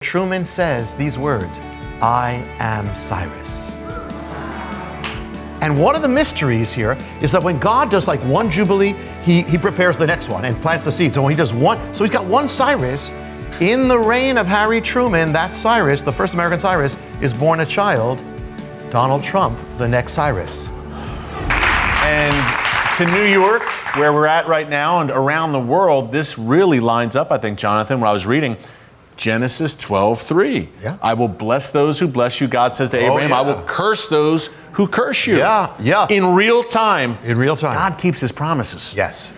Truman says these words, "I am Cyrus." And one of the mysteries here is that when God does like one Jubilee, he prepares the next one and plants the seed. So when he does one, so he's got one Cyrus. In the reign of Harry Truman, that Cyrus, the first American Cyrus, is born a child, Donald Trump, the next Cyrus. And to New York, where we're at right now, and around the world, this really lines up, I think, Jonathan, when I was reading Genesis 12:3. Yeah. I will bless those who bless you. God says to Abraham, I will curse those who curse you. Yeah. In real time. In real time. God keeps his promises. Yes.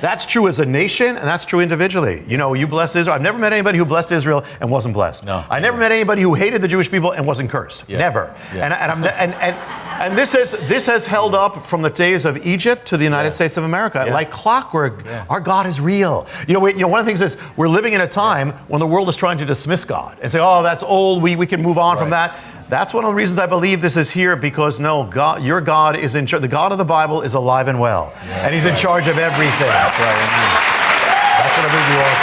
That's true as a nation, and that's true individually. You know, you bless Israel. I've never met anybody who blessed Israel and wasn't blessed. No. I never met anybody who hated the Jewish people and wasn't cursed. Yeah. Never. Yeah. And this has held up from the days of Egypt to the United States of America, like clockwork. Yeah. Our God is real. You know, one of the things is we're living in a time when the world is trying to dismiss God and say, "Oh, that's old. We can move on from that." That's one of the reasons I believe this is here, because no, God, your God is in charge. The God of the Bible is alive and well, and He's in charge of everything. That's right. Amen. That's what I believe you all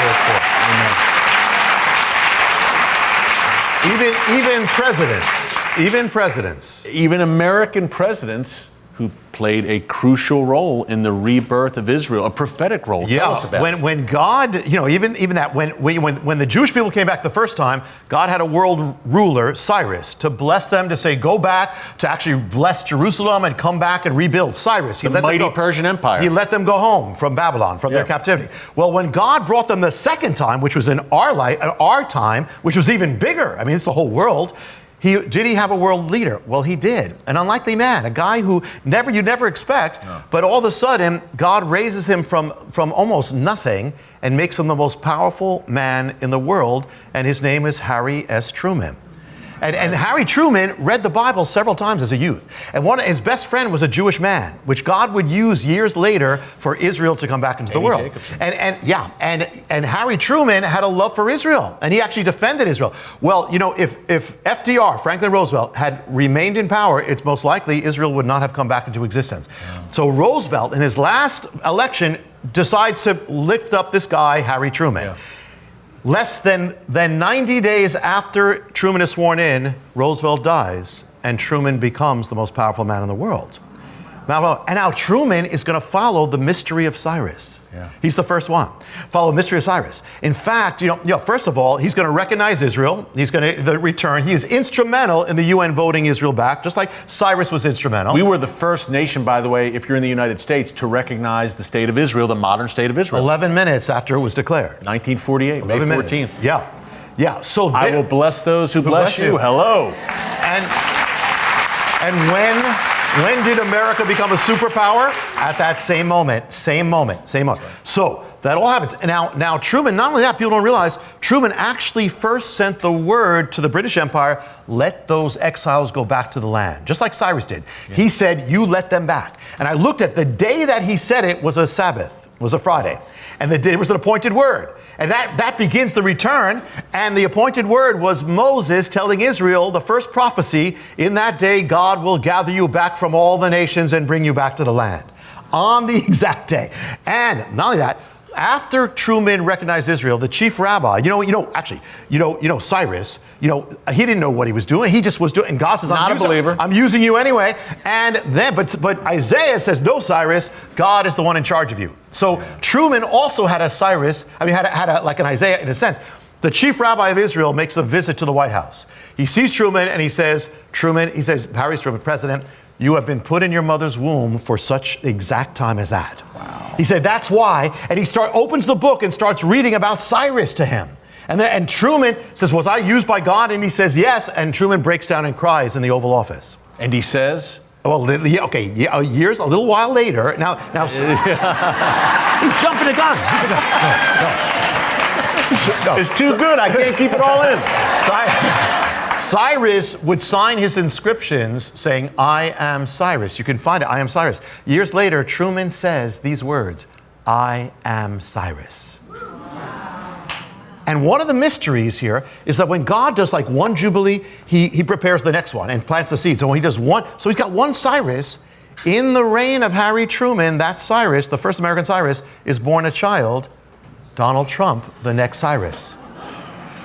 for. Even presidents, even American presidents who played a crucial role in the rebirth of Israel, a prophetic role. Tell us about it. When God, you know, even that when the Jewish people came back the first time, God had a world ruler, Cyrus, to bless them, to say, go back, to actually bless Jerusalem and come back and rebuild. Cyrus, the mighty Persian Empire. He let them go home from Babylon, from their captivity. Well, when God brought them the second time, which was in our time, which was even bigger, I mean, it's the whole world. Did he have a world leader? Well, he did. An unlikely man, a guy who you'd never expect, but all of a sudden, God raises him from almost nothing and makes him the most powerful man in the world, and his name is Harry S. Truman. And Harry Truman read the Bible several times as a youth. And his best friend was a Jewish man, which God would use years later for Israel to come back into the world. And Harry Truman had a love for Israel, and he actually defended Israel. Well, you know, if FDR, Franklin Roosevelt, had remained in power, it's most likely Israel would not have come back into existence. Yeah. So Roosevelt, in his last election, decides to lift up this guy, Harry Truman. Yeah. Less than 90 days after Truman is sworn in, Roosevelt dies, and Truman becomes the most powerful man in the world. And now Truman is going to follow the mystery of Cyrus. Yeah. He's the first one. Follow the mystery of Cyrus. In fact, first of all, he's going to recognize Israel. He's going to return. He is instrumental in the UN voting Israel back, just like Cyrus was instrumental. We were the first nation, by the way, if you're in the United States, to recognize the state of Israel, the modern state of Israel. 11 minutes after it was declared. 1948, May 14th. Yeah. So I will bless those who bless you. Hello. And when did America become a superpower? At that same moment. So that all happens. And now Truman, not only that, people don't realize, Truman actually first sent the word to the British Empire, let those exiles go back to the land, just like Cyrus did. Yeah. He said, you let them back. And I looked at the day that he said it was a Sabbath, was a Friday. And it was an appointed word. And that begins the return. And the appointed word was Moses telling Israel, the first prophecy, in that day, God will gather you back from all the nations and bring you back to the land. On the exact day. And not only that, after Truman recognized Israel, the chief rabbi, Cyrus, he didn't know what he was doing. He just was doing, and God says, not a believer. I'm using you anyway. And then, but Isaiah says, no, Cyrus, God is the one in charge of you. So Truman also had a Cyrus, had like an Isaiah in a sense. The chief rabbi of Israel makes a visit to the White House. He sees Truman and he says, Harry Truman, President, you have been put in your mother's womb for such exact time as that. Wow. He said, that's why. And he opens the book and starts reading about Cyrus to him. And Truman says, was I used by God? And he says, yes. And Truman breaks down and cries in the Oval Office. And he says? Well, a little while later. Now he's jumping the gun. No. It's too good. I can't keep it all in. Cyrus would sign his inscriptions saying, I am Cyrus. You can find it, I am Cyrus. Years later, Truman says these words, I am Cyrus. And one of the mysteries here is that when God does like one Jubilee, he prepares the next one and plants the seed. So when he does one, so he's got one Cyrus. In the reign of Harry Truman, that Cyrus, the first American Cyrus, is born a child, Donald Trump, the next Cyrus.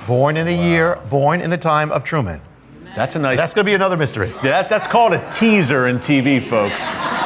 Born in the time of Truman. That's a nice. That's going to be another mystery. That's called a teaser in TV, folks.